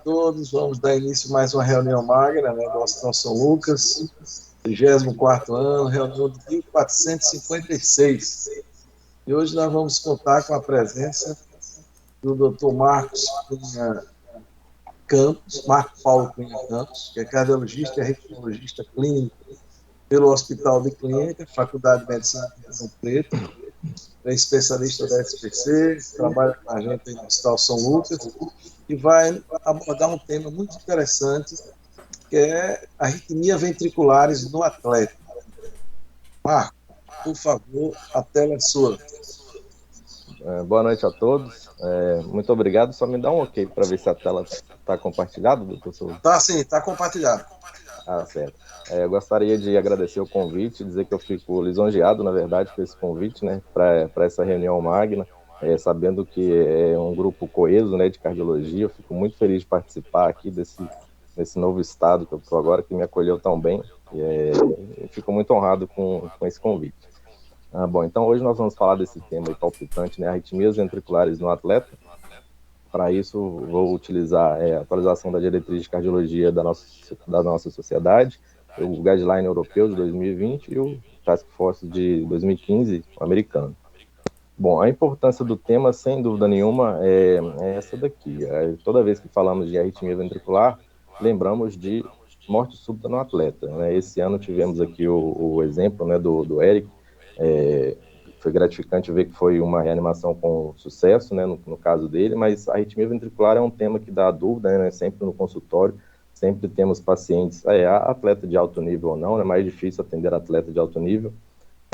todos. Vamos dar início a mais uma reunião magna, né, do Hospital São Lucas, 34º ano, reunião de 1456. E hoje nós vamos contar com a presença do Dr. Marcos Cunha Campos, Marco Paulo Cunha Campos, que é cardiologista e ritmologista clínico pelo Hospital de Clínica, Faculdade de Medicina de Ribeirão Preto, é especialista da SPC, trabalha com a gente aí no Hospital São Lucas, e vai abordar um tema muito interessante, que é arritmia ventriculares no atleta. Marco, por favor, a tela é sua. Boa noite a todos. Muito obrigado. Só me dá um ok para ver se a tela está compartilhada, doutor Souza. Tá sim, está compartilhado. Certo. Eu gostaria de agradecer o convite, dizer que eu fico lisonjeado, na verdade, com esse convite, né, para essa reunião magna, sabendo que é um grupo coeso, né, de cardiologia. Eu fico muito feliz de participar aqui desse novo estado que eu estou agora, que me acolheu tão bem, e fico muito honrado com esse convite. Bom, então hoje nós vamos falar desse tema palpitante, né, arritmias ventriculares no atleta. Para isso, vou utilizar a atualização da diretriz de cardiologia da nossa sociedade, o Guideline Europeu de 2020 e o Task Force de 2015, o americano. Bom, a importância do tema, sem dúvida nenhuma, é essa daqui. Toda vez que falamos de arritmia ventricular, lembramos de morte súbita no atleta, né? Esse ano tivemos aqui o exemplo, né, do Eric. Foi gratificante ver que foi uma reanimação com sucesso, né, no caso dele, mas a arritmia ventricular é um tema que dá dúvida, né, sempre no consultório, sempre temos pacientes, atleta de alto nível ou não, é mais difícil atender atleta de alto nível,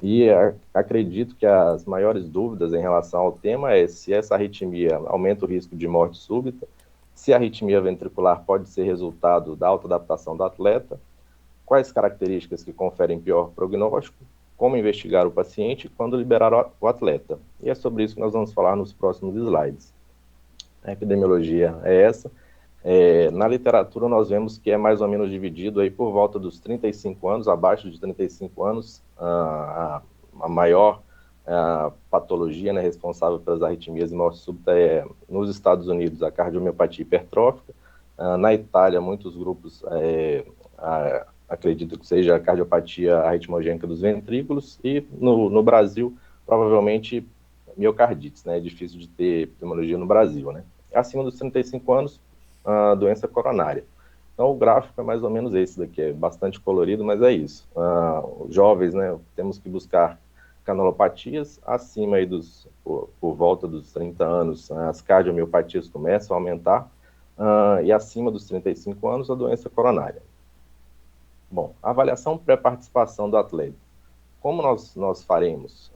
e acredito que as maiores dúvidas em relação ao tema é se essa arritmia aumenta o risco de morte súbita, se a arritmia ventricular pode ser resultado da autoadaptação do atleta, quais características que conferem pior prognóstico, como investigar o paciente quando liberar o atleta. E é sobre isso que nós vamos falar nos próximos slides. A epidemiologia é essa. Na literatura nós vemos que é mais ou menos dividido aí por volta dos 35 anos, abaixo de 35 anos, a maior patologia, né, responsável pelas arritmias e morte súbita é, nos Estados Unidos, a cardiomiopatia hipertrófica. Na Itália, muitos grupos acredito que seja a cardiopatia arritmogênica dos ventrículos, e no Brasil, provavelmente, miocardites, né? É difícil de ter epidemiologia no Brasil, né? Acima dos 35 anos, a doença coronária. Então, o gráfico é mais ou menos esse daqui, é bastante colorido, mas é isso. Jovens, né, temos que buscar canalopatias acima aí por volta dos 30 anos, as cardiomiopatias começam a aumentar, e acima dos 35 anos, a doença coronária. Bom, avaliação pré-participação do atleta. Como nós faremos?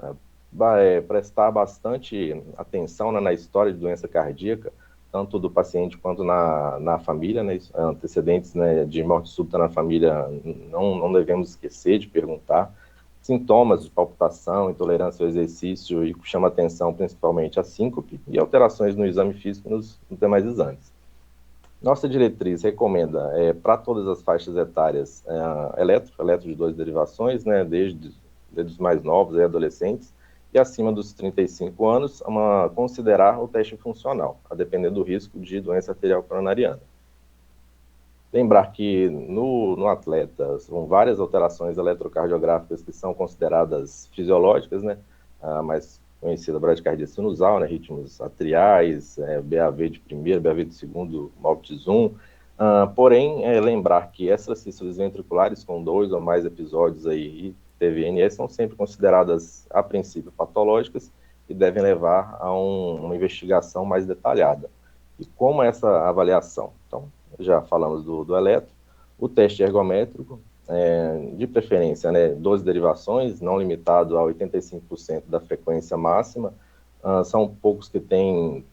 Prestar bastante atenção, né, na história de doença cardíaca, tanto do paciente quanto na família, né, antecedentes, né, de morte súbita na família, não devemos esquecer de perguntar. Sintomas de palpitação, intolerância ao exercício, e chama atenção principalmente a síncope e alterações no exame físico e nos demais exames. Nossa diretriz recomenda, para todas as faixas etárias, eletro de 2 derivações, né, desde os mais novos, adolescentes, e acima dos 35 anos, considerar o teste funcional, a depender do risco de doença arterial coronariana. Lembrar que no atleta são várias alterações eletrocardiográficas que são consideradas fisiológicas, né, mas conhecida bradicardia sinusal, né, ritmos atriais, BAV de primeiro, BAV de segundo, MALPT 1. Porém, lembrar que essas sístoles ventriculares com 2 ou mais episódios aí, e TVNS são sempre consideradas, a princípio, patológicas e devem levar a uma investigação mais detalhada. E como essa avaliação? Então, já falamos do eletro, o teste ergométrico, de preferência, né, 12 derivações, não limitado a 85% da frequência máxima. São poucos que têm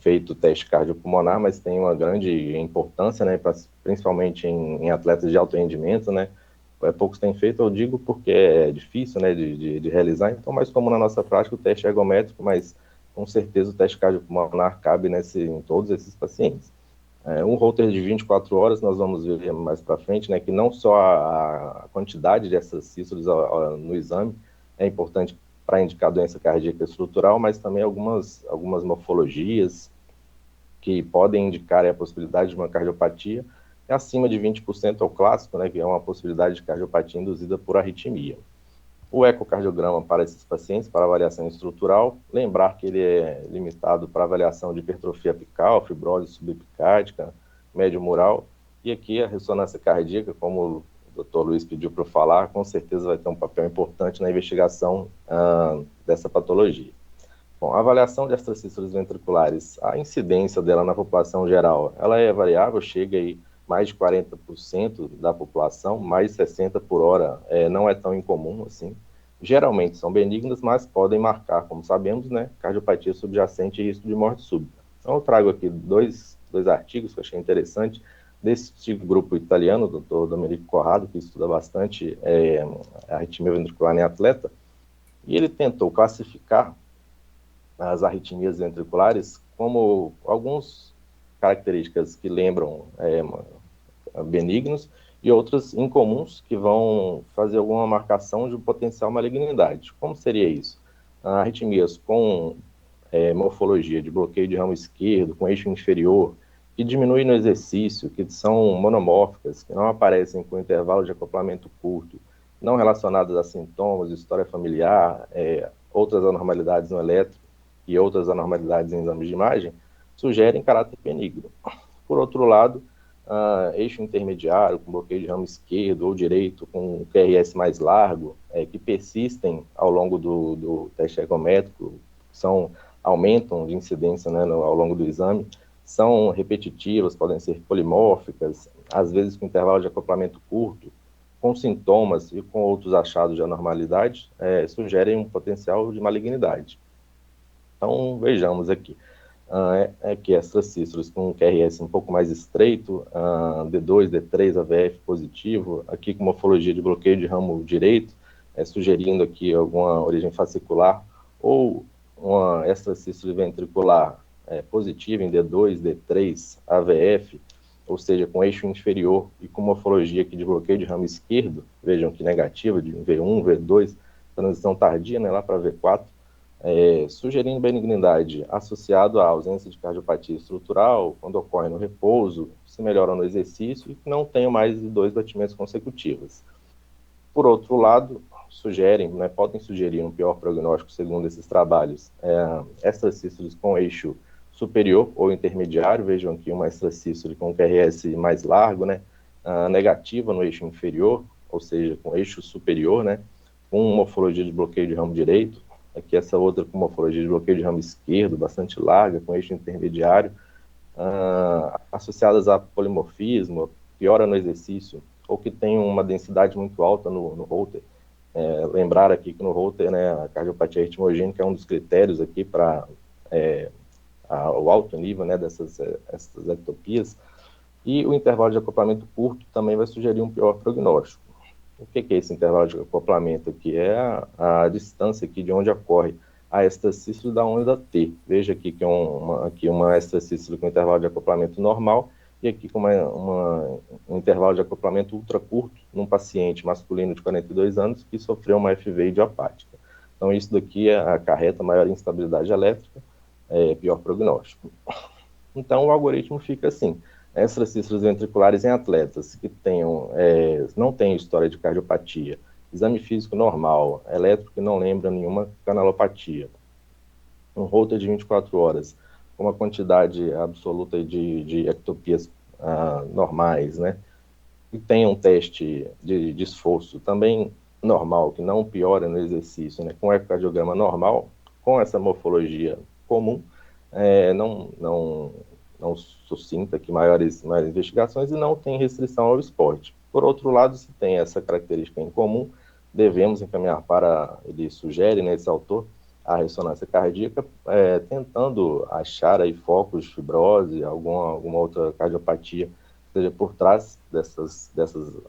feito teste cardiopulmonar, mas tem uma grande importância, né, principalmente em atletas de alto rendimento, né. Poucos têm feito, eu digo porque é difícil, né, de realizar, então mais comum na nossa prática o teste ergométrico, mas com certeza o teste cardiopulmonar cabe em todos esses pacientes. Um holter de 24 horas, nós vamos ver mais para frente, né, que não só a quantidade dessas sístoles no exame é importante para indicar doença cardíaca estrutural, mas também algumas morfologias, que podem indicar a possibilidade de uma cardiopatia, é acima de 20% é o clássico, né, que é uma possibilidade de cardiopatia induzida por arritmia. O ecocardiograma para esses pacientes, para avaliação estrutural, lembrar que ele é limitado para avaliação de hipertrofia apical, fibrose subepicárdica, médio mural, e aqui a ressonância cardíaca, como o Dr. Luiz pediu para eu falar, com certeza vai ter um papel importante na investigação dessa patologia. Bom, a avaliação de astrocistos ventriculares, a incidência dela na população geral, ela é variável, chega aí mais de 40% da população, mais de 60 por hora, não é tão incomum assim. Geralmente são benignas, mas podem marcar, como sabemos, né, cardiopatia subjacente e risco de morte súbita. Então eu trago aqui dois artigos que eu achei interessante, desse grupo italiano, o Dr. Domenico Corrado, que estuda bastante a arritmia ventricular em atleta, e ele tentou classificar as arritmias ventriculares como algumas características que lembram benignos e outras incomuns que vão fazer alguma marcação de potencial malignidade. Como seria isso? Arritmias com morfologia de bloqueio de ramo esquerdo, com eixo inferior, que diminui no exercício, que são monomórficas, que não aparecem com intervalo de acoplamento curto, não relacionadas a sintomas, história familiar, outras anormalidades no elétrico e outras anormalidades em exames de imagem, sugerem caráter benigno. Por outro lado, eixo intermediário, com bloqueio de ramo esquerdo ou direito, com QRS mais largo, que persistem ao longo do teste ergométrico, aumentam de incidência, né, ao longo do exame, são repetitivas, podem ser polimórficas, às vezes com intervalo de acoplamento curto, com sintomas e com outros achados de anormalidade, sugerem um potencial de malignidade. Então, vejamos aqui. Que astrocistos com QRS um pouco mais estreito, D2, D3, AVF positivo, aqui com morfologia de bloqueio de ramo direito, sugerindo aqui alguma origem fascicular, ou uma extracístole ventricular positiva em D2, D3, AVF, ou seja, com eixo inferior e com morfologia aqui de bloqueio de ramo esquerdo, vejam que negativa, de V1, V2, transição tardia, né, lá para V4, sugerindo benignidade associado à ausência de cardiopatia estrutural, quando ocorre no repouso, se melhora no exercício e que não tenha mais de 2 batimentos consecutivos. Por outro lado, podem sugerir um pior prognóstico, segundo esses trabalhos, extracístoles com eixo superior ou intermediário, vejam aqui uma extracístole com QRS mais largo, né, negativa no eixo inferior, ou seja, com eixo superior, né, com morfologia de bloqueio de ramo direito, aqui essa outra com morfologia de bloqueio de ramo esquerdo, bastante larga, com eixo intermediário, associadas a polimorfismo, piora no exercício, ou que tem uma densidade muito alta no Holter. Lembrar aqui que no Holter, né, a cardiopatia ritmogênica é um dos critérios aqui para o alto nível, né, dessas ectopias, e o intervalo de acoplamento curto também vai sugerir um pior prognóstico. O que é esse intervalo de acoplamento aqui? É a distância aqui de onde ocorre a extracístole da onda T. Veja aqui que uma extracístole com intervalo de acoplamento normal e aqui com um intervalo de acoplamento ultra curto num paciente masculino de 42 anos que sofreu uma FV idiopática. Então isso daqui acarreta maior instabilidade elétrica, pior prognóstico. Então o algoritmo fica assim: extracístoles ventriculares em atletas que não tenham história de cardiopatia, exame físico normal, elétrico que não lembra nenhuma canalopatia, um Holter de 24 horas, com uma quantidade absoluta de ectopias normais, né? E tem um teste de esforço também normal, que não piora no exercício, né? Com ecocardiograma normal, com essa morfologia comum, não suscita aqui maiores investigações e não tem restrição ao esporte. Por outro lado, se tem essa característica em comum, devemos encaminhar ele sugere, né, esse autor, a ressonância cardíaca, tentando achar aí focos de fibrose, alguma outra cardiopatia, seja por trás dessas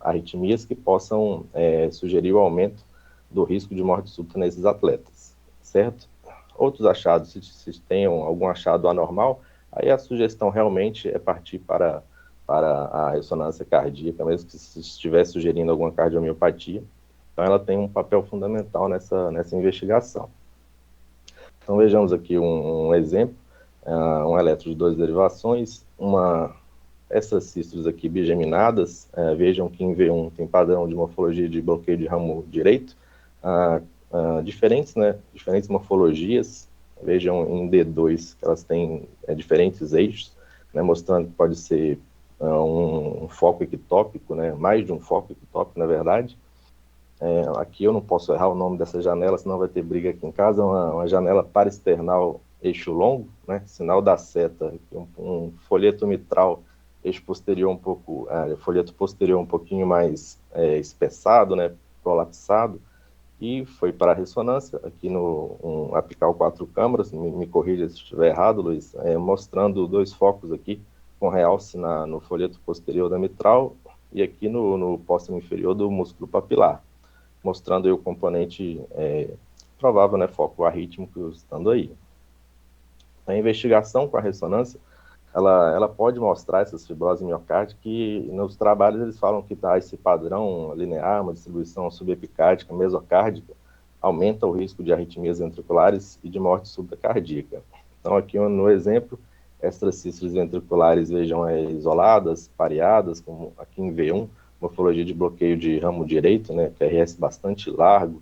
arritmias que possam sugerir o aumento do risco de morte súbita nesses atletas, certo? Outros achados, se tenham algum achado anormal, aí a sugestão realmente é partir para a ressonância cardíaca, mesmo que se estiver sugerindo alguma cardiomiopatia. Então, ela tem um papel fundamental nessa investigação. Então, vejamos aqui um exemplo. um eletro de 2 derivações, essas sístoles aqui bigeminadas, vejam que em V1 tem padrão de morfologia de bloqueio de ramo direito, diferentes, né, diferentes morfologias, vejam em D2 que elas têm diferentes eixos, né, mostrando que pode ser um foco ectópico, né, mais de um foco ectópico, na verdade. Aqui eu não posso errar o nome dessa janela, senão vai ter briga aqui em casa, uma janela parasternal eixo longo, né, sinal da seta, um folheto mitral, eixo posterior um pouco, folheto posterior um pouquinho mais espessado, né, prolapsado, e foi para a ressonância, aqui no apical 4 câmaras, me corrija se estiver errado, Luiz, mostrando 2 focos aqui, com realce no folheto posterior da mitral, e aqui no póstemo inferior do músculo papilar, mostrando aí o componente provável, né, foco arrítmico estando aí. A investigação com a ressonância, ela pode mostrar essas fibroses miocárdicas, que nos trabalhos eles falam que esse padrão linear, uma distribuição subepicárdica, mesocárdica, aumenta o risco de arritmias ventriculares e de morte súbita cardíaca. Então, aqui no exemplo, extracístoles ventriculares, vejam, isoladas, pareadas, como aqui em V1, morfologia de bloqueio de ramo direito, né, QRS bastante largo,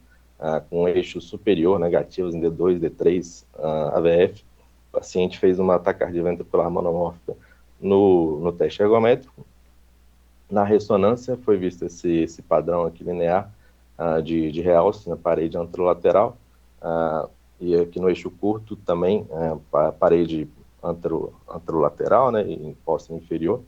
com eixo superior negativos em D2, D3, AVF. O paciente fez uma taquicardia ventricular monomórfica no teste ergométrico. Na ressonância foi visto esse padrão aqui linear de realce na parede anterolateral, e aqui no eixo curto também parede anterolateral, né, em póstemo inferior.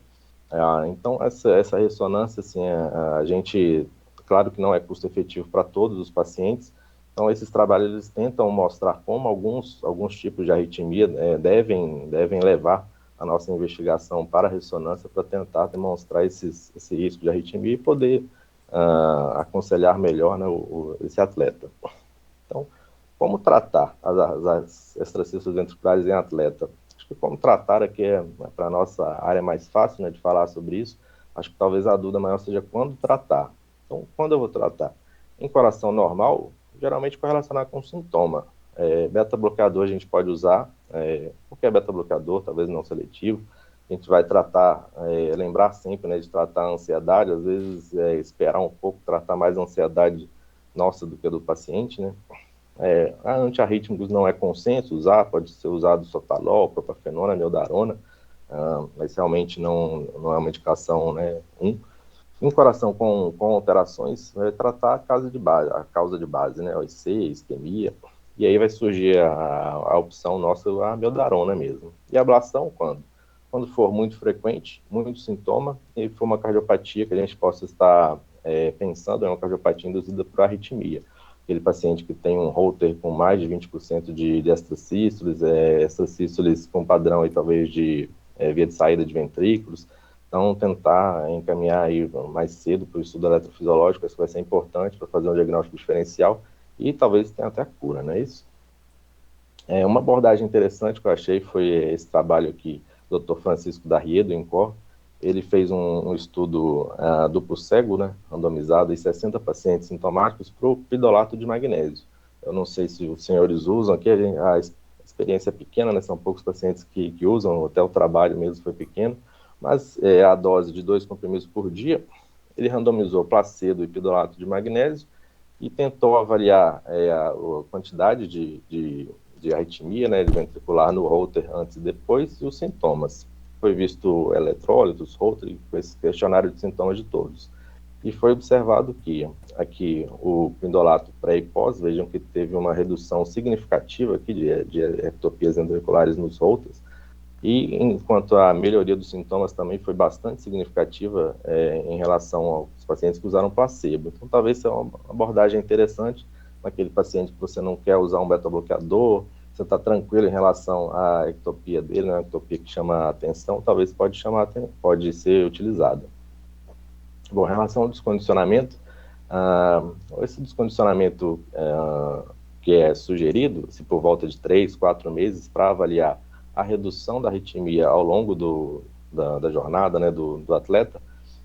Então essa ressonância, assim, a gente, claro que não é custo efetivo para todos os pacientes. Então, esses trabalhos eles tentam mostrar como alguns tipos de arritmia devem levar a nossa investigação para a ressonância para tentar demonstrar esse risco de arritmia e poder aconselhar melhor, né, esse atleta. Então, como tratar as extracístoles ventriculares em atleta? Acho que como tratar aqui para a nossa área mais fácil, né, de falar sobre isso. Acho que talvez a dúvida maior seja quando tratar. Então, quando eu vou tratar? Em coração normal, geralmente correlacionar com sintoma. Beta-bloqueador a gente pode usar, qualquer beta-bloqueador, talvez não seletivo. A gente vai tratar, lembrar sempre, né, de tratar a ansiedade, às vezes esperar um pouco, tratar mais a ansiedade nossa do que a do paciente, né? Antiarrítmicos não é consenso usar, pode ser usado sotalol, propafenona, amiodarona, mas realmente não é uma indicação, né, Em coração com alterações, vai tratar a causa de base, né? OIC, isquemia, e aí vai surgir a opção nossa, a amiodarona mesmo. E a ablação, quando? Quando for muito frequente, muito sintoma, e for uma cardiopatia que a gente possa estar pensando, é uma cardiopatia induzida por arritmia. Aquele paciente que tem um Holter com mais de 20% de extracístoles, extracístoles com padrão aí, talvez de via de saída de ventrículos. Então, tentar encaminhar aí mais cedo para o estudo eletrofisiológico, isso vai ser importante para fazer um diagnóstico diferencial e talvez tenha até a cura, não é isso? Uma abordagem interessante que eu achei foi esse trabalho aqui do Dr. Francisco Darrier, do INCOR. Ele fez um estudo duplo cego, né, randomizado, em 60 pacientes sintomáticos para o pidolato de magnésio. Eu não sei se os senhores usam aqui, a experiência é pequena, né, são poucos pacientes que usam, até o trabalho mesmo foi pequeno, mas a dose de 2 comprimidos por dia, ele randomizou placebo e pidolato de magnésio e tentou avaliar a quantidade de arritmia, né, de ventricular no Holter antes e depois, e os sintomas. Foi visto eletrólitos, Holter, com esse questionário de sintomas de todos. E foi observado que aqui o pindolato pré e pós, vejam que teve uma redução significativa aqui de ectopias ventriculares nos Holters, e enquanto a melhoria dos sintomas também foi bastante significativa em relação aos pacientes que usaram placebo. Então, talvez seja uma abordagem interessante naquele paciente que você não quer usar um beta-bloqueador, você está tranquilo em relação à ectopia dele, né, uma ectopia que chama a atenção, talvez pode ser utilizada. Bom, em relação ao descondicionamento, esse descondicionamento que é sugerido, se por volta de 3, 4 meses, para avaliar a redução da arritmia ao longo da jornada, né, do atleta,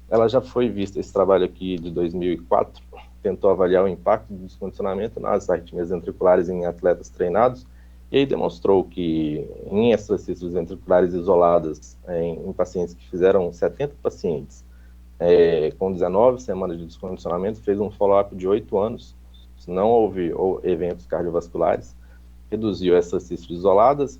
ela já foi vista, esse trabalho aqui de 2004, tentou avaliar o impacto do descondicionamento nas arritmias ventriculares em atletas treinados, E aí demonstrou que em extracístoles ventriculares isoladas, em pacientes que fizeram 70 pacientes, com 19 semanas de descondicionamento, fez um follow-up de 8 anos, não houve eventos cardiovasculares, reduziu essas sístoles isoladas,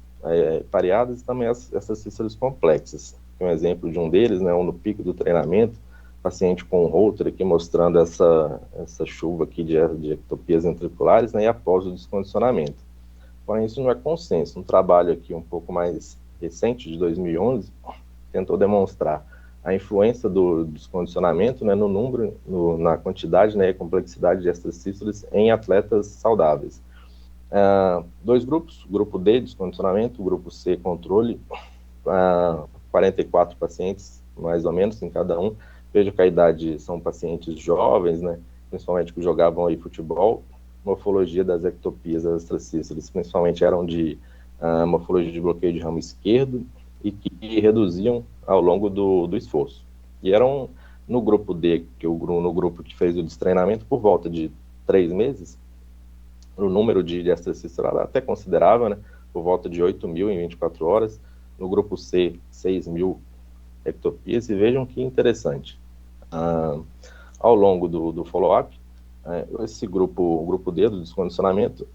pareadas, e também essas sístoles complexas. Um exemplo de um deles, né, no pico do treinamento, paciente com Holter aqui mostrando essa chuva aqui de ectopias ventriculares, né, e após o descondicionamento. Porém, isso não é consenso. Um trabalho aqui um pouco mais recente, de 2011, tentou demonstrar a influência do descondicionamento, né, no número, na quantidade, né, e complexidade de essas sístoles em atletas saudáveis. Dois grupos, grupo D, descondicionamento, grupo C, controle, 44 pacientes, mais ou menos, em cada um. Veja que a idade são pacientes jovens, né, principalmente que jogavam aí futebol. Morfologia das ectopias das extracístoles, principalmente eram de morfologia de bloqueio de ramo esquerdo e que reduziam ao longo do esforço. E eram, no grupo D, no grupo que fez o destreinamento, por volta de 3 meses, o número de extracístoles era até considerável, né, por volta de 8 mil em 24 horas. No grupo C, 6 mil ectopias. E vejam que interessante. Ao longo do follow-up, esse grupo, o grupo D do descondicionamento,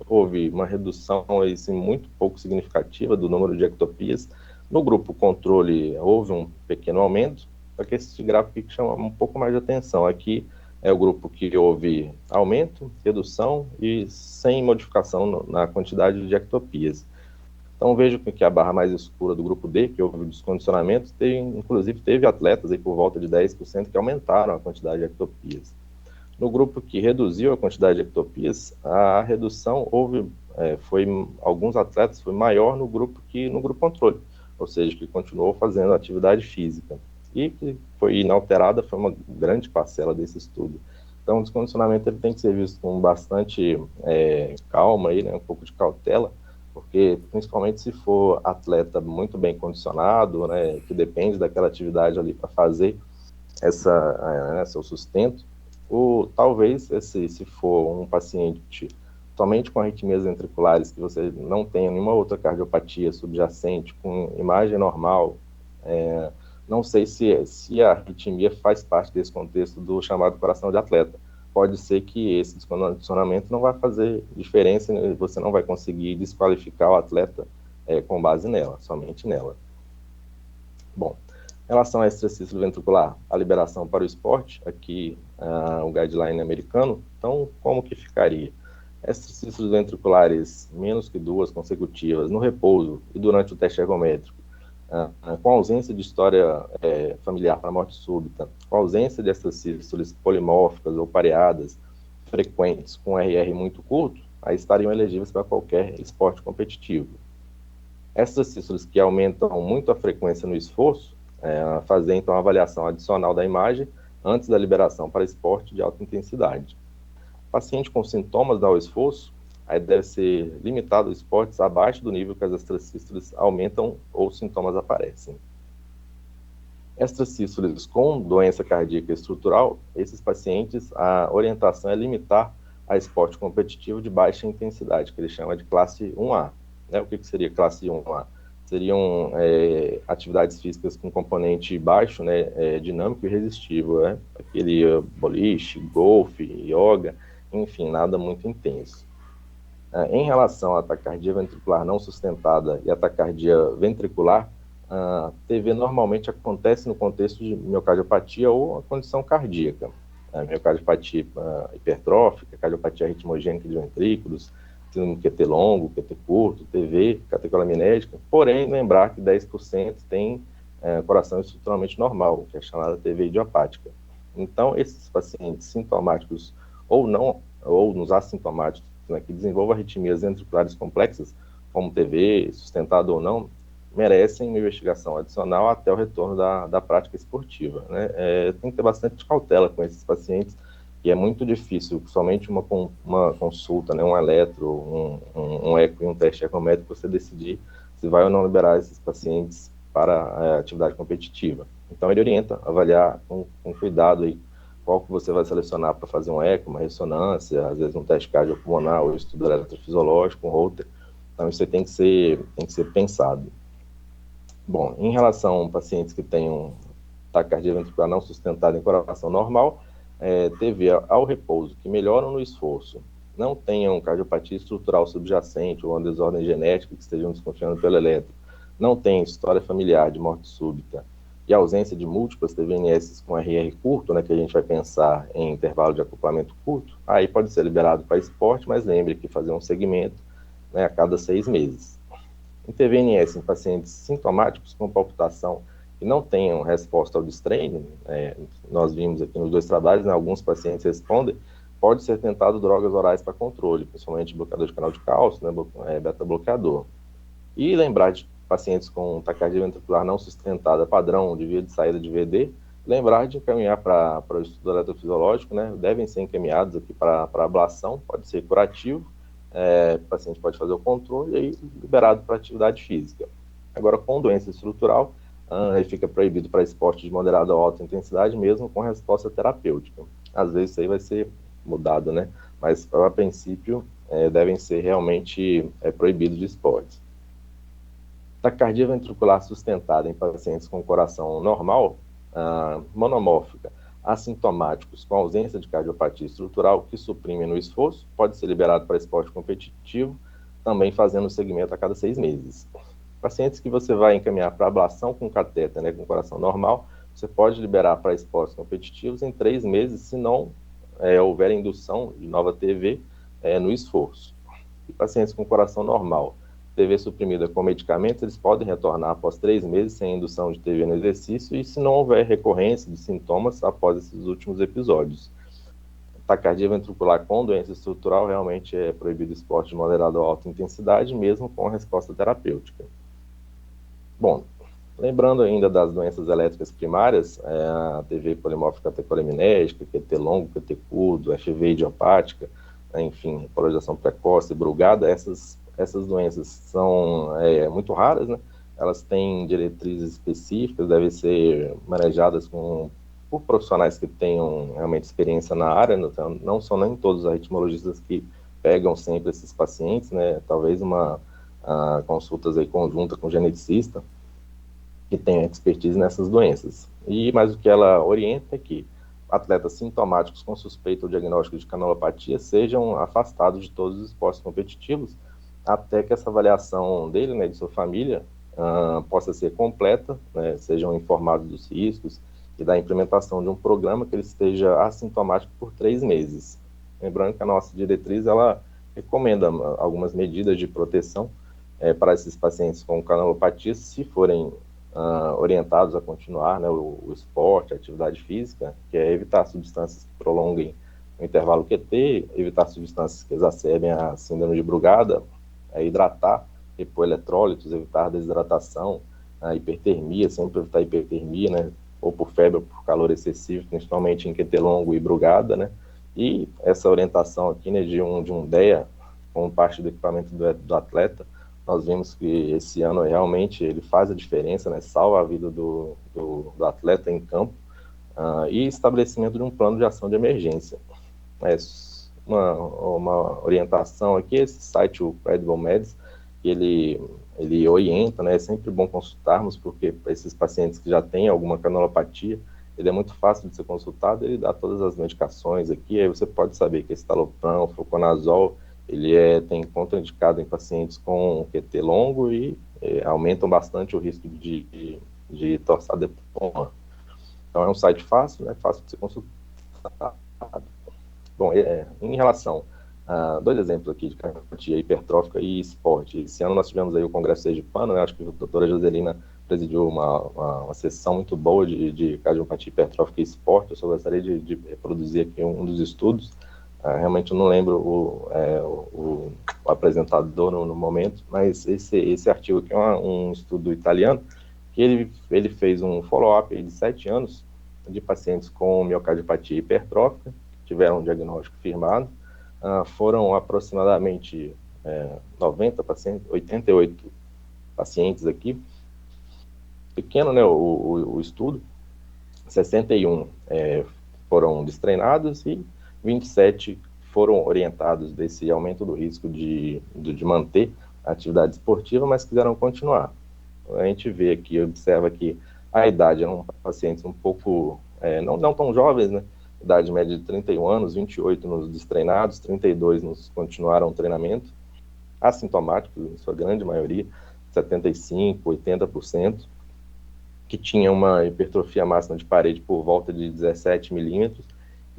houve uma redução assim, muito pouco significativa do número de ectopias. No grupo controle, houve um pequeno aumento, só que esse gráfico aqui chama um pouco mais de atenção. Aqui é o grupo que houve aumento, redução e sem modificação na quantidade de ectopias. Então vejo que a barra mais escura do grupo D, que houve o descondicionamento, inclusive teve atletas aí por volta de 10% que aumentaram a quantidade de ectopias. No grupo que reduziu a quantidade de ectopias, a redução alguns atletas foi maior no grupo que no grupo controle, ou seja, que continuou fazendo atividade física. E que foi inalterada, foi uma grande parcela desse estudo. Então, o descondicionamento ele tem que ser visto com bastante calma, aí, né, um pouco de cautela, porque principalmente se for atleta muito bem condicionado, né, que depende daquela atividade ali para fazer seu sustento, talvez se for um paciente somente com arritmias ventriculares, que você não tenha nenhuma outra cardiopatia subjacente, com imagem normal, não sei se a arritmia faz parte desse contexto do chamado coração de atleta. Pode ser que esse descondicionamento não vai fazer diferença, você não vai conseguir desqualificar o atleta com base nela, somente nela. Bom, em relação a extracístole ventricular, a liberação para o esporte, aqui o guideline americano, então como que ficaria? Extracístoles ventriculares menos que 2 consecutivas no repouso e durante o teste ergométrico, com ausência de história familiar para morte súbita, com ausência de extracístoles polimórficas ou pareadas frequentes com RR muito curto, aí estariam elegíveis para qualquer esporte competitivo. Extracístoles que aumentam muito a frequência no esforço, fazer então a avaliação adicional da imagem antes da liberação para esporte de alta intensidade. Paciente com sintomas ao esforço, aí deve ser limitado a esportes abaixo do nível que as extracístoles aumentam ou sintomas aparecem. Extracístoles com doença cardíaca estrutural, esses pacientes, a orientação é limitar a esporte competitivo de baixa intensidade, que ele chama de classe 1A. O que seria classe 1A? Seriam atividades físicas com componente baixo, né, dinâmico e resistivo, aquele boliche, golfe, yoga, enfim, nada muito intenso. Em relação à taquicardia ventricular não sustentada e à taquicardia ventricular, a TV normalmente acontece no contexto de miocardiopatia ou a condição cardíaca. A miocardiopatia hipertrófica, cardiopatia ritmogênica de ventrículos, QT longo, QT curto, TV, catecolaminética, porém lembrar que 10% tem coração estruturalmente normal, que é chamada TV idiopática. Então, esses pacientes sintomáticos ou nos assintomáticos, né, que desenvolvam arritmias ventriculares complexas, como TV, sustentado ou não, merecem uma investigação adicional até o retorno da prática esportiva, né? Tem que ter bastante cautela com esses pacientes, e é muito difícil, somente uma consulta, né, um eletro, um eco e um teste ecométrico, você decidir se vai ou não liberar esses pacientes para a atividade competitiva. Então, ele orienta a avaliar com cuidado aí qual que você vai selecionar para fazer um eco, uma ressonância, às vezes um teste cardiopulmonar, ou estudo eletrofisiológico, um Holter. Então, isso aí tem que ser pensado. Bom, em relação a pacientes que têm um taquicardia ventricular não sustentada em coração normal, devido ao repouso, que melhoram no esforço, não tenham cardiopatia estrutural subjacente ou uma desordem genética que estejam desconfiando pelo eletro, não tem história familiar de morte súbita e ausência de múltiplas TVNS com RR curto, né, que a gente vai pensar em intervalo de acoplamento curto, aí pode ser liberado para esporte, mas lembre que fazer um segmento, né, a cada 6 meses. Em TVNS em pacientes sintomáticos com palpitação que não tenham resposta ao distrain, nós vimos aqui nos 2 trabalhos, né, alguns pacientes respondem, pode ser tentado drogas orais para controle, principalmente bloqueador de canal de cálcio, né, beta-bloqueador. E lembrar de pacientes com taquicardia ventricular não sustentada padrão de via de saída de VD, lembrar de encaminhar para o estudo eletrofisiológico, né, devem ser encaminhados aqui para ablação, pode ser curativo, o paciente pode fazer o controle e aí liberado para atividade física. Agora, com doença estrutural, ele fica proibido para esporte de moderada ou alta intensidade, mesmo com resposta terapêutica. Às vezes isso aí vai ser mudado, né? Mas, a princípio, devem ser realmente proibidos de esportes. Taquicardia ventricular sustentada em pacientes com coração normal, monomórfica, assintomáticos com ausência de cardiopatia estrutural que suprimem no esforço, pode ser liberado para esporte competitivo, também fazendo o segmento a cada 6 meses. Pacientes que você vai encaminhar para ablação com catéter, né, com coração normal, você pode liberar para esportes competitivos em 3 meses, se não houver indução de nova TV no esforço. E pacientes com coração normal, TV suprimida com medicamentos, eles podem retornar após 3 meses sem indução de TV no exercício e se não houver recorrência de sintomas após esses últimos episódios. Taquicardia ventricular com doença estrutural realmente é proibido esporte de moderada ou alta intensidade, mesmo com resposta terapêutica. Bom, lembrando ainda das doenças elétricas primárias, a TV polimórfica catecholaminética, QT longo, QT curto, FV idiopática, enfim, polarização precoce, brugada, essas doenças são muito raras, né? Elas têm diretrizes específicas, devem ser manejadas por profissionais que tenham realmente experiência na área, então, não são nem todos os arritmologistas que pegam sempre esses pacientes, né? Talvez consultas aí conjunta com geneticista que tenha expertise nessas doenças. Mas o que ela orienta é que atletas sintomáticos com suspeita ou diagnóstico de canulopatia sejam afastados de todos os esportes competitivos até que essa avaliação dele, né, de sua família, possa ser completa, né, sejam informados dos riscos e da implementação de um programa que ele esteja assintomático por 3 meses. Lembrando que a nossa diretriz, ela recomenda algumas medidas de proteção para esses pacientes com canulopatia, se forem orientados a continuar, né, o esporte, a atividade física, que é evitar substâncias que prolonguem o intervalo QT, evitar substâncias que exacerbem a síndrome de Brugada, hidratar, repor eletrólitos, evitar desidratação, a hipertermia, sempre evitar hipertermia, né, ou por febre ou por calor excessivo, principalmente em QT longo e Brugada, né, e essa orientação aqui, né, de um DEA, como parte do equipamento do atleta, nós vimos que esse ano realmente ele faz a diferença, né, salva a vida do atleta em campo, e estabelecimento de um plano de ação de emergência. Uma orientação aqui, esse site, o Credible Meds, ele orienta, né, é sempre bom consultarmos, porque para esses pacientes que já têm alguma canulopatia, ele é muito fácil de ser consultado, ele dá todas as medicações aqui, aí você pode saber que estalopram, fluconazol, ele tem contraindicado em pacientes com QT longo e aumentam bastante o risco de torçadepoma. Então é um site fácil, né, fácil de ser consultado. Bom, em relação a 2 exemplos aqui de cardiopatia hipertrófica e esporte. Esse ano nós tivemos aí o Congresso Sergipano, né? Acho que a doutora Joselina presidiu uma sessão muito boa de cardiopatia hipertrófica e esporte. Eu só gostaria de reproduzir aqui um dos estudos. Realmente eu não lembro o apresentador no momento, mas esse artigo aqui é um estudo italiano, que ele fez um follow-up de 7 anos de pacientes com miocardiopatia hipertrófica, tiveram um diagnóstico firmado, foram aproximadamente 90 pacientes, 88 pacientes aqui, pequeno, né, o estudo, 61 foram destreinados e 27 foram orientados desse aumento do risco de manter a atividade esportiva, mas quiseram continuar. A gente vê aqui, observa que a idade eram pacientes um pouco, não tão jovens, né? Idade média de 31 anos, 28 nos destreinados, 32 nos continuaram o treinamento, assintomáticos, em sua grande maioria, 75%, 80%, que tinha uma hipertrofia máxima de parede por volta de 17 milímetros,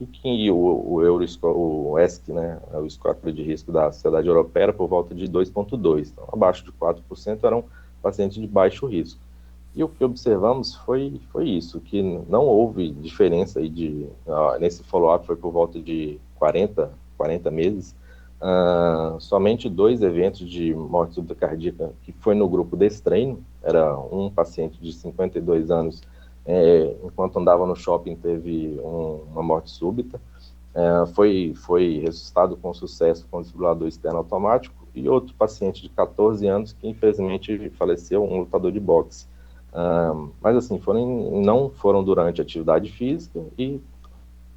e que o ESC, né, o score de risco da Sociedade Europeia, era por volta de 2,2, então abaixo de 4% eram pacientes de baixo risco. E o que observamos foi isso, que não houve diferença aí nesse follow-up, foi por volta de 40 meses, somente 2 eventos de morte súbita cardíaca, que foi no grupo desse treino, era um paciente de 52 anos, enquanto andava no shopping teve uma morte súbita, foi ressuscitado com sucesso com desfibrilador externo automático, e outro paciente de 14 anos que infelizmente faleceu, um lutador de boxe. Mas assim, não foram durante a atividade física e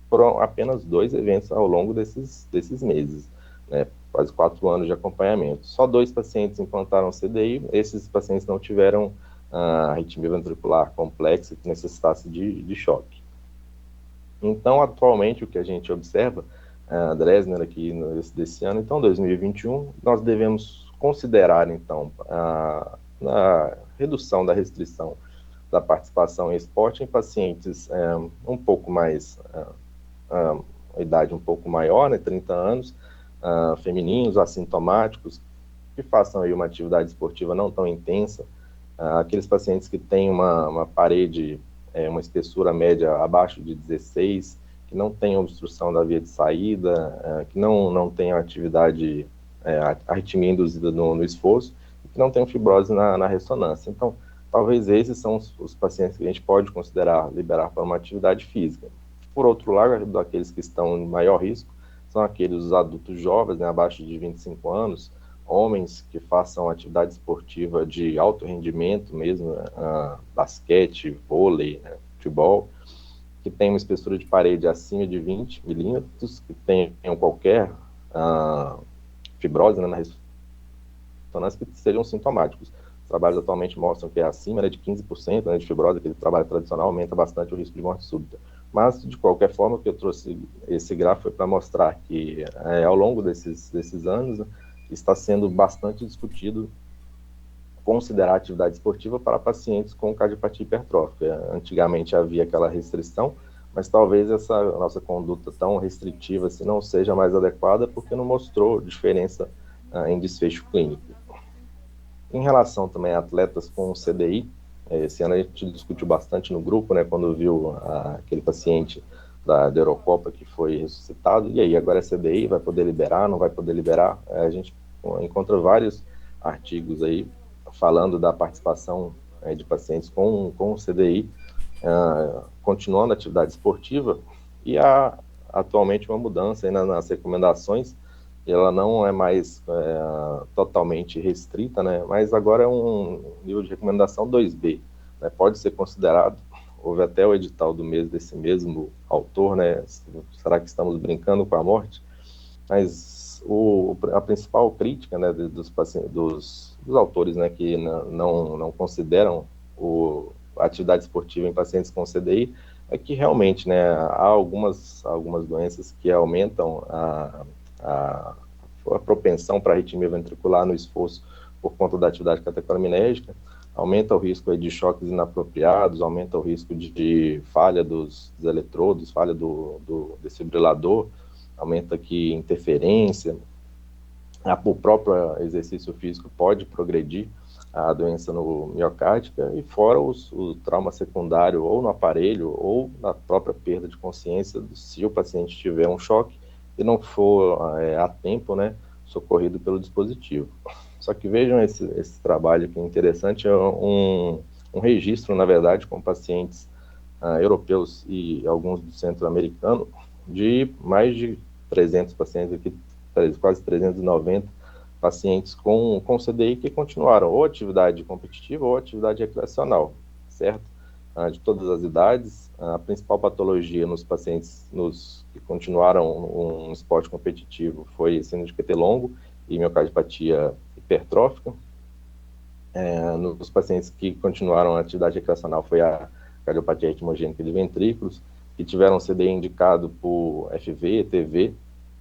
foram apenas 2 eventos ao longo desses meses, né, quase 4 anos de acompanhamento. Só 2 pacientes implantaram CDI, esses pacientes não tiveram arritmia ventricular complexa que necessitasse de choque. Então, atualmente, o que a gente observa, Dresner aqui desse ano, então, 2021, nós devemos considerar, então, a redução da restrição da participação em esporte em pacientes um pouco mais, a idade um pouco maior, né, 30 anos, femininos, assintomáticos, que façam aí uma atividade esportiva não tão intensa, aqueles pacientes que têm uma parede, uma espessura média abaixo de 16, que não tenham obstrução da via de saída, que não tenham atividade, arritmia induzida no esforço, e que não tenham fibrose na ressonância. Então, talvez esses são os pacientes que a gente pode considerar liberar para uma atividade física. Por outro lado, aqueles que estão em maior risco são aqueles adultos jovens, né, abaixo de 25 anos, homens que façam atividade esportiva de alto rendimento mesmo, basquete, vôlei, né, futebol, que tem uma espessura de parede acima de 20 milímetros, que tenham qualquer fibrose, né, na ressonância, que sejam sintomáticos. Os trabalhos atualmente mostram que é acima, né, de 15%, né, de fibrose, aquele trabalho tradicional aumenta bastante o risco de morte súbita. Mas, de qualquer forma, o que eu trouxe esse gráfico foi para mostrar que, ao longo desses anos, né, está sendo bastante discutido considerar atividade esportiva para pacientes com cardiopatia hipertrófica. Antigamente havia aquela restrição, mas talvez essa nossa conduta tão restritiva assim, não seja mais adequada, porque não mostrou diferença em desfecho clínico. Em relação também a atletas com CDI, esse ano a gente discutiu bastante no grupo, né, quando viu aquele paciente da Eurocopa que foi ressuscitado, e aí, agora é CDI, vai poder liberar, não vai poder liberar? A gente encontra vários artigos aí falando da participação de pacientes com CDI, continuando a atividade esportiva, e há atualmente uma mudança aí nas recomendações, ela não é mais totalmente restrita, né, mas agora é um nível de recomendação 2B, né, pode ser considerado. Houve até o edital do mês desse mesmo autor, né, será que estamos brincando com a morte? Mas a principal crítica, né, dos autores, né, que não consideram a atividade esportiva em pacientes com CDI, é que realmente, né, há algumas doenças que aumentam a propensão para arritmia ventricular no esforço por conta da atividade catecolinérgica, aumenta o risco aí de choques inapropriados, aumenta o risco de falha dos eletrodos, falha do desfibrilador, aumenta aqui interferência, o próprio exercício físico pode progredir a doença no miocárdica, e fora o trauma secundário ou no aparelho ou na própria perda de consciência, se o paciente tiver um choque e não for a tempo, né, socorrido pelo dispositivo. Só que vejam esse trabalho que é interessante, é um registro, na verdade, com pacientes europeus e alguns do centro-americano, de mais de 300 pacientes aqui, quase 390 pacientes com CDI que continuaram ou atividade competitiva ou atividade recreacional, certo? de todas as idades. A principal patologia nos pacientes que continuaram um esporte competitivo foi síndrome de QT longo e miocardiopatia hipertrófica. Nos pacientes que continuaram a atividade recreacional foi a cardiopatia ritmogênica de ventrículos, que tiveram CDI indicado por FV, ETV,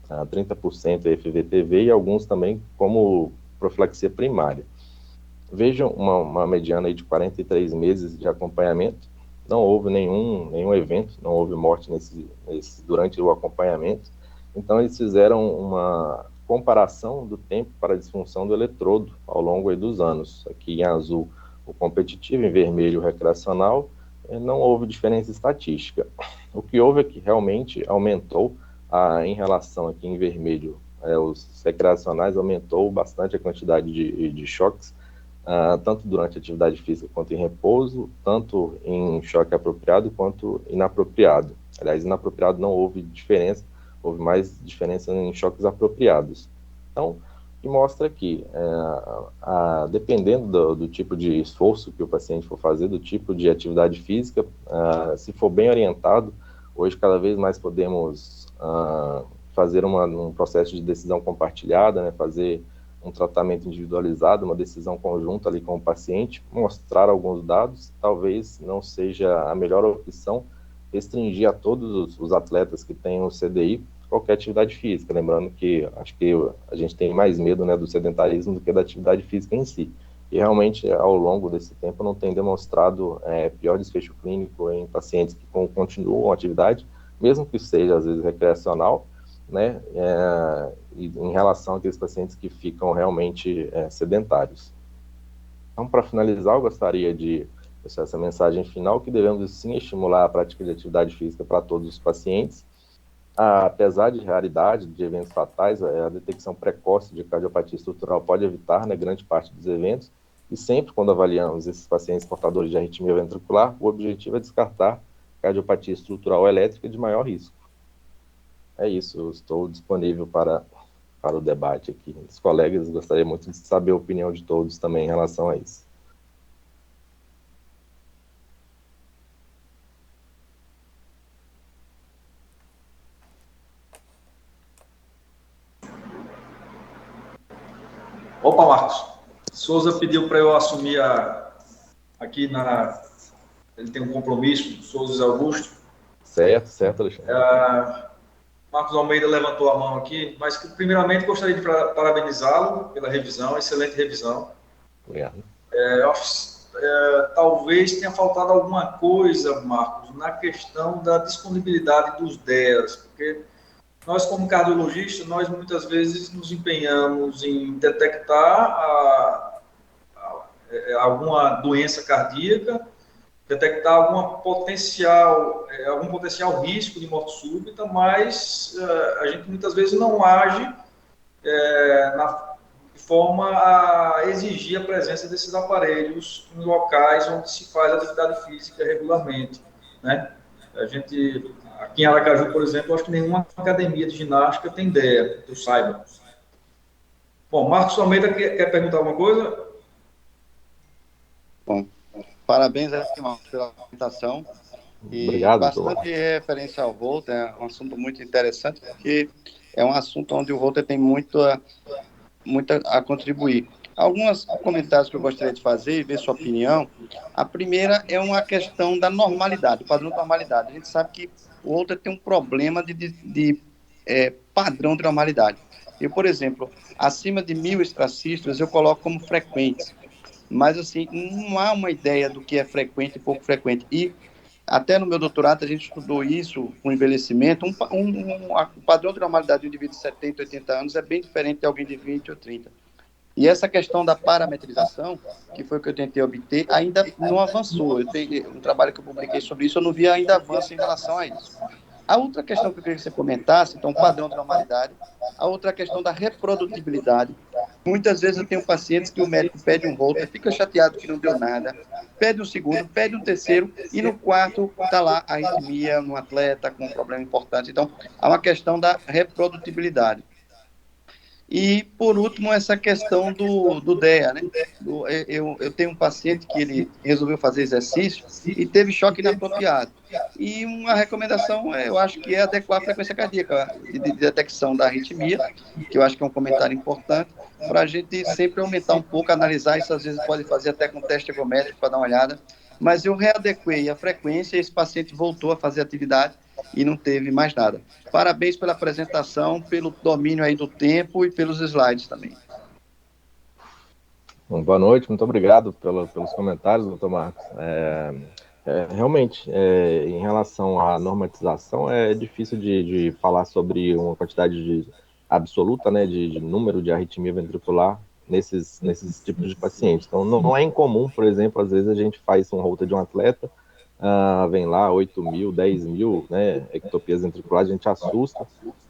30% FV-TV e alguns também como profilaxia primária. Vejam uma mediana aí de 43 meses de acompanhamento, não houve nenhum evento, não houve morte durante o acompanhamento. Então, eles fizeram uma comparação do tempo para a disfunção do eletrodo ao longo aí dos anos. Aqui em azul, o competitivo, em vermelho, o recreacional. Não houve diferença estatística. O que houve é que realmente aumentou, em relação aqui em vermelho, os recreacionais, aumentou bastante a quantidade de choques, tanto durante a atividade física quanto em repouso, tanto em choque apropriado quanto inapropriado. Aliás, inapropriado não houve diferença, houve mais diferença em choques apropriados. Então, o que mostra que, dependendo do tipo de esforço que o paciente for fazer, do tipo de atividade física, se for bem orientado, hoje cada vez mais podemos fazer um processo de decisão compartilhada, né, fazer um tratamento individualizado, uma decisão conjunta ali com o paciente, mostrar alguns dados, talvez não seja a melhor opção restringir a todos os atletas que têm o CDI qualquer atividade física, lembrando que acho que a gente tem mais medo, né, do sedentarismo do que da atividade física em si, e realmente ao longo desse tempo não tem demonstrado pior desfecho clínico em pacientes que continuam a atividade, mesmo que seja às vezes recreacional, né, em relação àqueles pacientes que ficam realmente sedentários. Então, para finalizar, eu gostaria de deixar essa mensagem final, que devemos sim estimular a prática de atividade física para todos os pacientes. Apesar de raridade de eventos fatais, a detecção precoce de cardiopatia estrutural pode evitar, né, grande parte dos eventos, e sempre quando avaliamos esses pacientes portadores de arritmia ventricular, o objetivo é descartar cardiopatia estrutural elétrica de maior risco. É isso, eu estou disponível para o debate aqui. Os colegas, gostaria muito de saber a opinião de todos também em relação a isso. Opa, Marcos. Souza pediu para eu assumir aqui ele tem um compromisso, Souza Augusto. Certo, Alexandre. Marcos Almeida levantou a mão aqui, mas primeiramente gostaria de parabenizá-lo pela revisão, excelente revisão. Obrigado. Talvez tenha faltado alguma coisa, Marcos, na questão da disponibilidade dos DEAs, porque nós, como cardiologistas, nós muitas vezes nos empenhamos em detectar alguma doença cardíaca, detectar algum potencial risco de morte súbita, mas a gente muitas vezes não age de forma a exigir a presença desses aparelhos em locais onde se faz atividade física regularmente, né? Aqui em Aracaju, por exemplo, acho que nenhuma academia de ginástica tem ideia, que eu saiba. Bom, Marcos Almeida quer perguntar alguma coisa? Bom, parabéns Marcos, pela apresentação. E obrigado, bastante referência ao Volta, é um assunto muito interessante, porque é um assunto onde o Volta tem muito a contribuir. Alguns comentários que eu gostaria de fazer e ver sua opinião. A primeira é uma questão da normalidade, o padrão de normalidade. A gente sabe que o Volta tem um problema de padrão de normalidade. Eu, por exemplo, acima de 1.000 extracístoles, eu coloco como frequentes. Mas, assim, não há uma ideia do que é frequente e pouco frequente. E, até no meu doutorado, a gente estudou isso com envelhecimento. O padrão de normalidade de um indivíduo de 70, 80 anos é bem diferente de alguém de 20 ou 30. E essa questão da parametrização, que foi o que eu tentei obter, ainda não avançou. Eu tenho um trabalho que eu publiquei sobre isso, eu não vi ainda avanço em relação a isso. A outra questão que eu queria que você comentasse, então, o padrão de normalidade. A outra questão da reprodutibilidade. Muitas vezes eu tenho pacientes que o médico pede um Holter, fica chateado que não deu nada, pede um segundo, pede um terceiro, e no quarto está lá a arritmia no atleta com um problema importante. Então, há uma questão da reprodutibilidade. E, por último, essa questão do DEA, né? Eu tenho um paciente que ele resolveu fazer exercício e teve choque inapropriado. E uma recomendação, eu acho que é adequar a frequência cardíaca de detecção da arritmia, que eu acho que é um comentário importante, para a gente sempre aumentar um pouco, analisar isso, às vezes pode fazer até com teste ergométrico para dar uma olhada. Mas eu readequei a frequência e esse paciente voltou a fazer atividade e não teve mais nada. Parabéns pela apresentação, pelo domínio aí do tempo e pelos slides também. Bom, boa noite, muito obrigado pelos comentários, doutor Marcos. Realmente, em relação à normatização, é difícil de falar sobre uma quantidade absoluta, né, de número de arritmia ventricular nesses tipos de pacientes. Então, não é incomum, por exemplo, às vezes a gente faz um holter de um atleta, vem lá 8.000, 10.000, né, ectopias ventriculares, a gente assusta,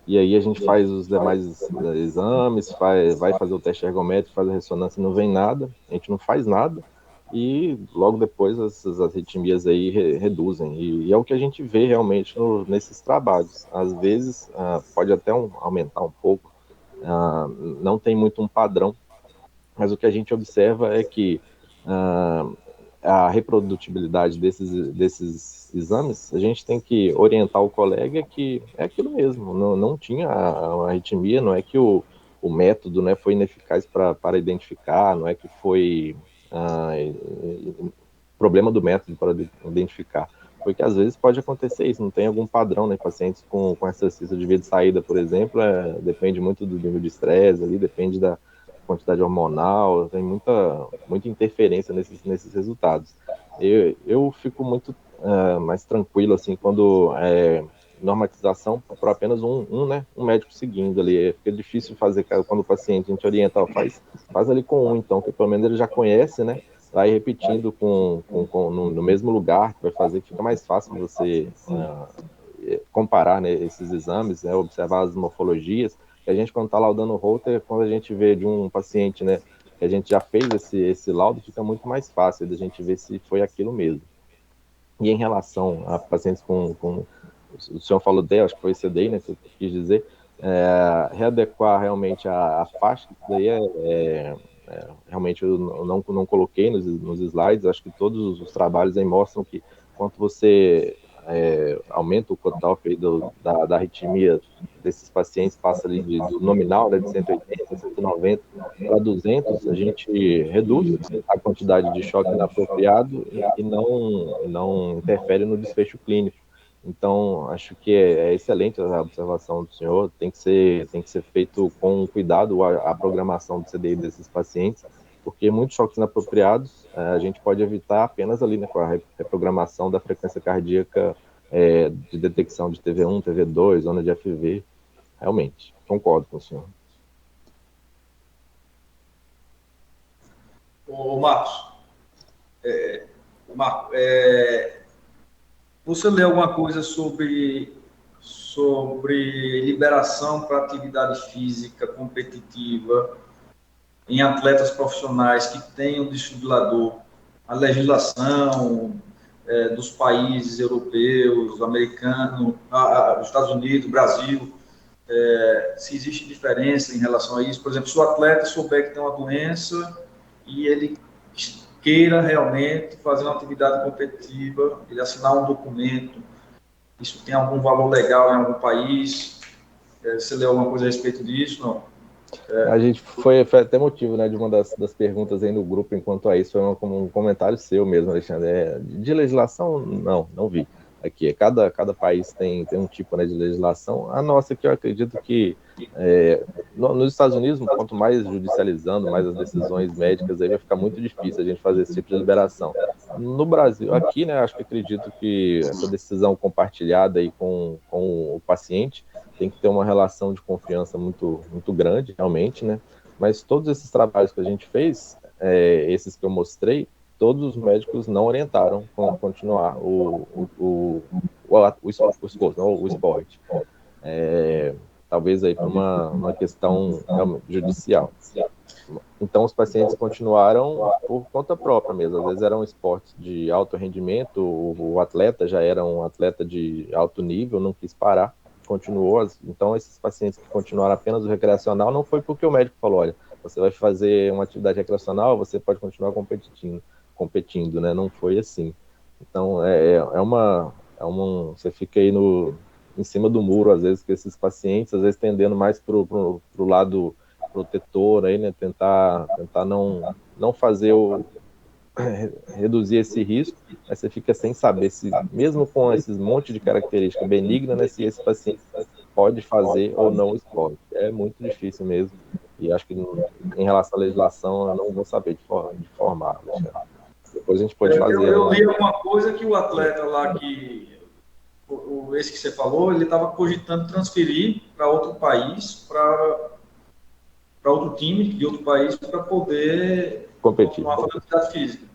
e aí a gente faz os demais exames, vai fazer o teste ergométrico, faz a ressonância, não vem nada, a gente não faz nada, e logo depois as arritmias aí reduzem, e é o que a gente vê realmente nesses trabalhos. Às vezes pode até aumentar um pouco, não tem muito um padrão, mas o que a gente observa é que a reprodutibilidade desses exames, a gente tem que orientar o colega que é aquilo mesmo, não tinha a arritmia, não é que o método, né, foi ineficaz para identificar, não é que foi problema do método para identificar, porque às vezes pode acontecer isso, não tem algum padrão, né, pacientes com exercício de via de saída, por exemplo, depende muito do nível de estresse ali, depende da quantidade hormonal, tem muita interferência nesses resultados. Eu fico muito mais tranquilo, assim, quando normatização por apenas um médico seguindo ali. Fica difícil fazer quando o paciente, a gente orienta, faz ali com então, que pelo menos ele já conhece, né? Vai repetindo no mesmo lugar, que vai fazer que fica mais fácil você comparar, né, esses exames, né, observar as morfologias. E a gente, quando está laudando o Holter, quando a gente vê de um paciente, né, que a gente já fez esse laudo, fica muito mais fácil da gente ver se foi aquilo mesmo. E em relação a pacientes o senhor falou DEA, acho que foi esse daí, né, que eu quis dizer, readequar realmente a faixa, que daí realmente eu não coloquei nos slides, acho que todos os trabalhos aí mostram que quanto você aumenta o cutoff da arritmia desses pacientes, passa ali do nominal, né, de 180, 190 para 200, a gente reduz a quantidade de choque inapropriado e não interfere no desfecho clínico. Então, acho que é excelente a observação do senhor, tem que ser feito com cuidado a programação do CDI desses pacientes, porque muitos choques inapropriados a gente pode evitar apenas ali, né, com a reprogramação da frequência cardíaca de detecção de TV1, TV2, zona de FV. Realmente, concordo com o senhor. Ô, Marcos, você lê alguma coisa sobre liberação para atividade física competitiva em atletas profissionais que tenham desfibrilador? A legislação dos países europeus, americanos, dos Estados Unidos, Brasil, se existe diferença em relação a isso. Por exemplo, se o atleta souber que tem uma doença e ele queira realmente fazer uma atividade competitiva, ele assinar um documento, isso tem algum valor legal em algum país? Você leu alguma coisa a respeito disso? Não? A gente foi até motivo, né, de uma das perguntas aí no grupo enquanto a isso, foi um comentário seu mesmo, Alexandre. De legislação, não vi. Aqui, cada país tem um tipo, né, de legislação. A nossa, que eu acredito que nos Estados Unidos, quanto mais judicializando, mais as decisões médicas, aí vai ficar muito difícil a gente fazer esse tipo de liberação. No Brasil, aqui, né, acho que acredito que essa decisão compartilhada aí com o paciente tem que ter uma relação de confiança muito, muito grande, realmente, né? Mas todos esses trabalhos que a gente fez, esses que eu mostrei, todos os médicos não orientaram a continuar o esporte. Talvez aí por uma questão judicial. Então, os pacientes continuaram por conta própria mesmo. Às vezes eram esportes de alto rendimento, o atleta já era um atleta de alto nível, não quis parar. continuou. Então, esses pacientes que continuaram apenas o recreacional, não foi porque o médico falou, olha, você vai fazer uma atividade recreacional, você pode continuar competindo, né? Não foi assim. Então, você fica aí em cima do muro, às vezes, com esses pacientes, às vezes tendendo mais para o lado protetor, aí, né? Tentar não fazer reduzir esse risco, mas você fica sem saber se, mesmo com esses monte de características benignas, né, se esse paciente pode fazer ou não o esporte. É muito difícil mesmo. E acho que em relação à legislação, eu não vou saber de formar, Alexandre. Depois a gente pode fazer. Eu li alguma coisa que o atleta lá esse que você falou, ele estava cogitando transferir para outro país, para outro time de outro país, para poder competir, continuar fazendo atividade física.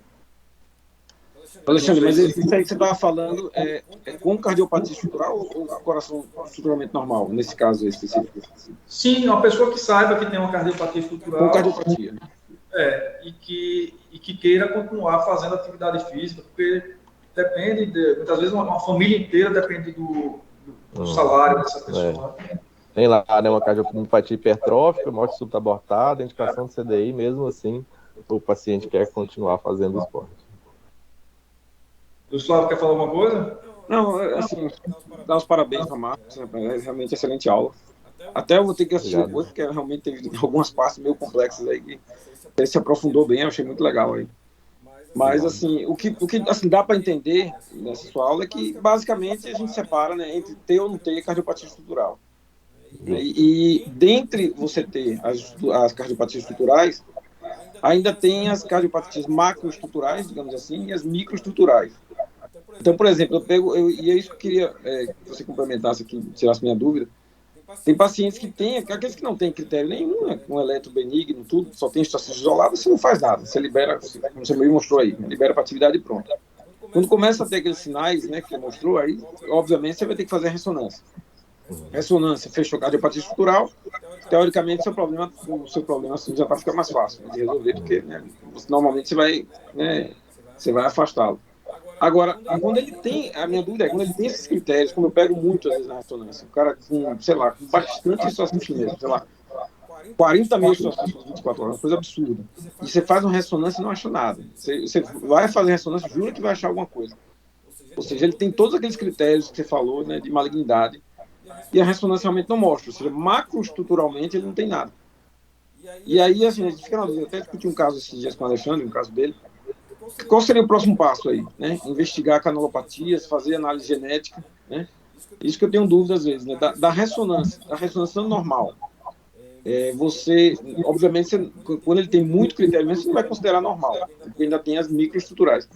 Alexandre, mas isso aí que você estava falando é com cardiopatia estrutural ou coração estruturalmente normal, nesse caso específico? Sim, uma pessoa que saiba que tem uma cardiopatia estrutural. Com cardiopatia. E que queira continuar fazendo atividade física, porque depende, muitas vezes uma família inteira depende do salário dessa pessoa. Tem lá, né, uma cardiopatia hipertrófica, morte súbita abortada, indicação de CDI, mesmo assim, o paciente quer continuar fazendo o esporte. O Flávio quer falar alguma coisa? Não, assim, dar os parabéns para a Marcos, é realmente excelente aula. Até eu vou ter que assistir o outro, porque realmente teve algumas partes meio complexas aí que ele se aprofundou bem, eu achei muito legal aí. Mas, assim, o que assim, dá para entender nessa sua aula é que, basicamente, a gente separa, né, entre ter ou não ter cardiopatia estrutural. E dentre você ter as cardiopatias estruturais, ainda tem as cardiopatias macroestruturais, digamos assim, e as microestruturais. Então, por exemplo, e é isso que eu queria que você complementasse aqui, tirasse minha dúvida. Tem pacientes que têm, aqueles que não têm critério nenhum, né, com eletro benigno, tudo, só tem estações isoladas, você não faz nada. Você libera, como você me mostrou aí, libera para atividade e pronto. Quando começa a ter aqueles sinais, né, que você mostrou, aí, obviamente, você vai ter que fazer a ressonância. Ressonância, fechou cardiopatia estrutural, teoricamente, o seu problema assim, já vai ficar mais fácil de resolver, porque, né, normalmente você vai afastá-lo. Agora, quando ele tem, a minha dúvida é, quando ele tem esses critérios, como eu pego muito às vezes na ressonância, o cara com, sei lá, com bastante ressonância mesmo, sei lá, 40 mil ressonâncias por 24 horas, uma coisa absurda. E você faz uma ressonância e não acha nada. Você vai fazer ressonância, jura que vai achar alguma coisa. Ou seja, ele tem todos aqueles critérios que você falou, né, de malignidade, e a ressonância realmente não mostra. Ou seja, macroestruturalmente ele não tem nada. E aí, assim, a gente fica na dúvida. Eu até discuti um caso esses dias com o Alexandre, um caso dele. Qual seria o próximo passo aí? Né? Investigar canalopatias, fazer análise genética, né? Isso que eu tenho dúvida às vezes, né? Da ressonância normal. Você, obviamente, quando ele tem muito critério, você não vai considerar normal, porque ainda tem as microestruturais.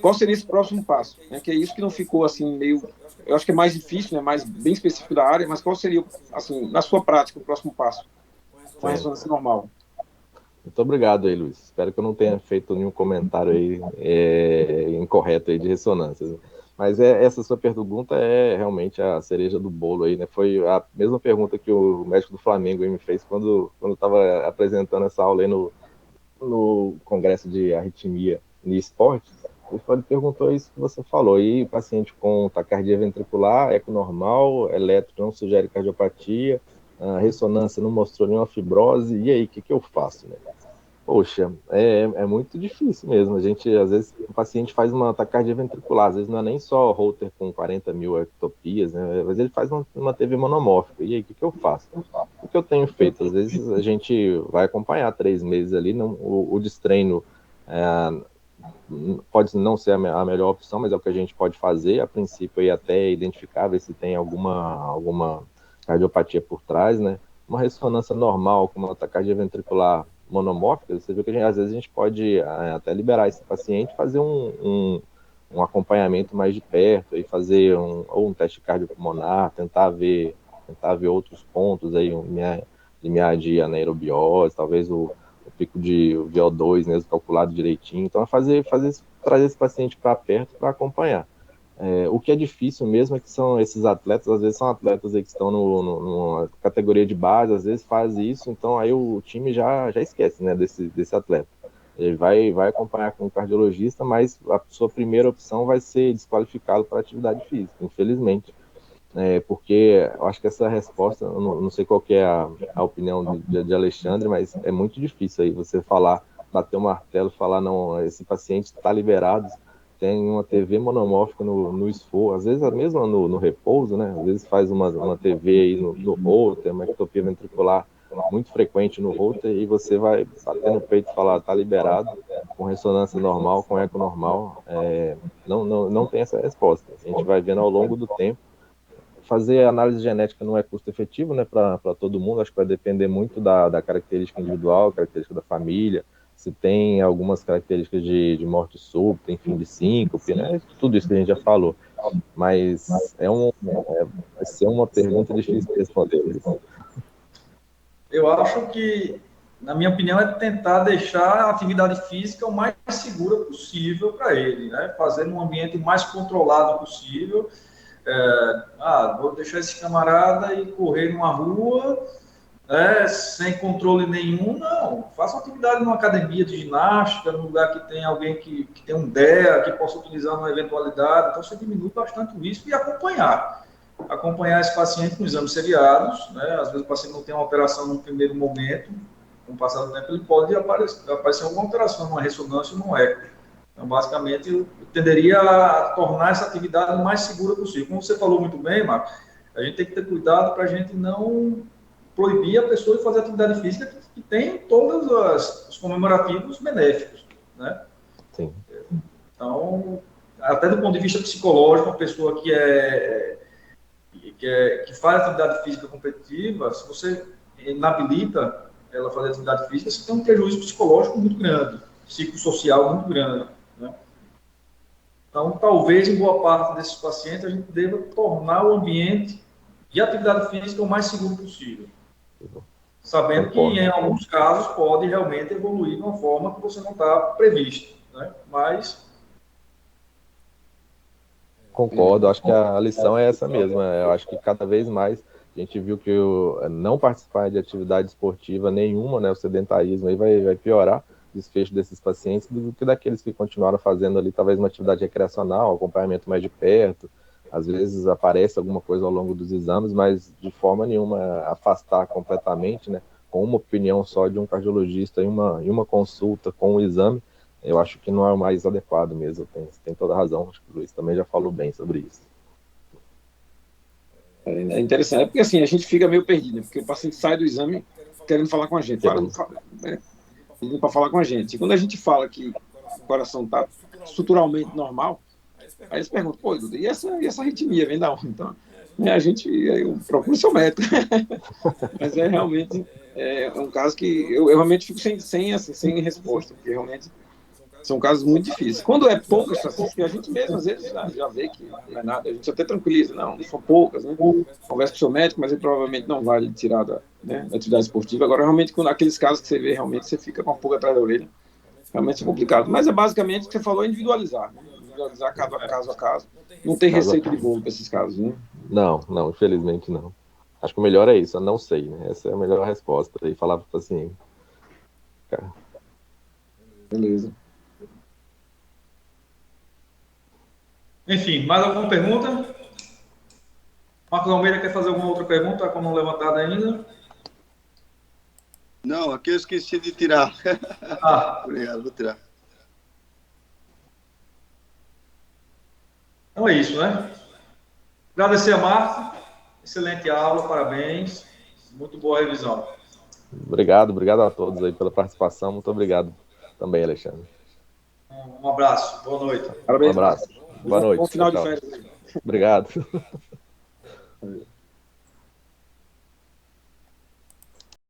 Qual seria esse próximo passo? Que é isso que não ficou assim meio... Eu acho que é mais difícil, né? Mais bem específico da área, mas qual seria, assim, na sua prática, o próximo passo com a ressonância normal? Muito obrigado aí, Luiz. Espero que eu não tenha feito nenhum comentário aí incorreto aí de ressonância. Mas essa sua pergunta é realmente a cereja do bolo aí, né? Foi a mesma pergunta que o médico do Flamengo aí me fez quando estava apresentando essa aula aí no Congresso de Arritmia e Esporte. Ele perguntou isso que você falou. E paciente com taquicardia ventricular, econormal, eletro não sugere cardiopatia, a ressonância não mostrou nenhuma fibrose, e aí, o que eu faço, né? Poxa, é muito difícil mesmo. A gente, às vezes, o paciente faz uma taquicardia ventricular, às vezes não é nem só Holter com 40 mil ectopias, né? Às vezes ele faz uma TV monomórfica, e aí, o que eu faço? O que eu tenho feito? Às vezes a gente vai acompanhar 3 meses ali, o destreino pode não ser a melhor opção, mas é o que a gente pode fazer, a princípio, aí, até identificar, ver se tem alguma cardiopatia por trás, né? Uma ressonância normal, com uma taquicardia ventricular monomórfica, você viu que às vezes a gente pode até liberar esse paciente, fazer um acompanhamento mais de perto, e fazer ou um teste cardiopulmonar, tentar ver outros pontos aí, limiar de anaerobiose, talvez o pico de VO2 mesmo calculado direitinho. Então, trazer esse paciente para perto para acompanhar. O que é difícil mesmo é que são esses atletas, às vezes são atletas aí que estão numa categoria de base, às vezes faz isso, então aí o time já esquece, né, desse atleta. Ele vai acompanhar com o cardiologista, mas a sua primeira opção vai ser desqualificá-lo para atividade física, infelizmente. porque eu acho que essa resposta, eu não sei qual que é a opinião de Alexandre, mas é muito difícil aí você falar, bater o martelo, falar, não, esse paciente está liberado, tem uma TV monomórfica no esforço, às vezes mesmo no repouso, né? Às vezes faz uma TV aí no holter, uma ectopia ventricular muito frequente no holter, e você vai bater no peito e falar, tá liberado, com ressonância normal, com eco normal, não tem essa resposta. A gente vai vendo ao longo do tempo. Fazer análise genética não é custo efetivo, né, para todo mundo, acho que vai depender muito da característica individual, característica da família, se tem algumas características de morte súbita, enfim, de síncope, né, tudo isso que a gente já falou, mas vai ser uma pergunta difícil de responder. Eu acho que, na minha opinião, é tentar deixar a atividade física o mais segura possível para ele, né, fazer num ambiente mais controlado possível. Vou deixar esse camarada ir correr numa rua, sem controle nenhum, não. Faça uma atividade numa academia de ginástica, num lugar que tem alguém que tem um DEA, que possa utilizar numa eventualidade. Então, você diminui bastante o risco e acompanhar esse paciente com exames seriados, né? Às vezes o paciente não tem uma alteração no primeiro momento, com o passar do tempo ele pode aparecer alguma alteração, numa ressonância ou num eco. Então, basicamente, eu tenderia a tornar essa atividade o mais segura possível. Como você falou muito bem, Marcos, a gente tem que ter cuidado para a gente não proibir a pessoa de fazer atividade física que tem todos os comemorativos benéficos, né? Sim. Então, até do ponto de vista psicológico, uma pessoa que faz atividade física competitiva, se você inabilita ela fazer atividade física, você tem um prejuízo psicológico muito grande, psicossocial muito grande, né? Então, talvez em boa parte desses pacientes a gente deva tornar o ambiente de atividade física o mais seguro possível, sabendo que em alguns casos pode realmente evoluir de uma forma que você não está previsto, né? Mas concordo, acho que a lição é essa mesmo. Eu acho que cada vez mais a gente viu que não participar de atividade esportiva nenhuma, né, o sedentarismo aí vai piorar o desfecho desses pacientes do que daqueles que continuaram fazendo ali talvez uma atividade recreacional, acompanhamento mais de perto. Às vezes aparece alguma coisa ao longo dos exames, mas de forma nenhuma afastar completamente, né, com uma opinião só de um cardiologista em uma consulta com o exame. Eu acho que não é o mais adequado mesmo, tem toda a razão, acho que o Luiz também já falou bem sobre isso. É interessante, porque assim, a gente fica meio perdido, né? Porque o paciente sai do exame querendo falar com a gente, pedindo para falar com a gente. E quando a gente fala que o coração está estruturalmente normal, aí eles perguntam, pô, Duda, e essa arritmia vem da onde? Então, eu procuro seu médico. Mas realmente um caso que eu realmente fico sem resposta, porque realmente são casos muito difíceis. Quando é poucas estatísticas, a gente mesmo às vezes já vê que não é nada, a gente até tranquiliza, não são poucas, né? Conversa com o seu médico, mas ele provavelmente não vai lhe tirar da atividade esportiva. Agora, realmente, quando aqueles casos que você vê, realmente você fica com a pulga atrás da orelha, realmente é complicado. Mas é basicamente o que você falou, individualizar, né? Individualizar caso a caso. Não tem receita de bolo para esses casos, né? Não, infelizmente não. Acho que o melhor é isso, eu não sei, né? Essa é a melhor resposta. E falar para o paciente. Cara. Beleza. Enfim, mais alguma pergunta? Marcos Almeida quer fazer alguma outra pergunta? Está com a mão levantada ainda? Não, aqui eu esqueci de tirar. Obrigado, vou tirar. Então é isso, né? Agradecer a Marcos. Excelente aula, parabéns. Muito boa revisão. Obrigado a todos aí pela participação. Muito obrigado também, Alexandre. Um abraço, boa noite. Parabéns, um abraço. Boa noite. Bom final de férias. Obrigado.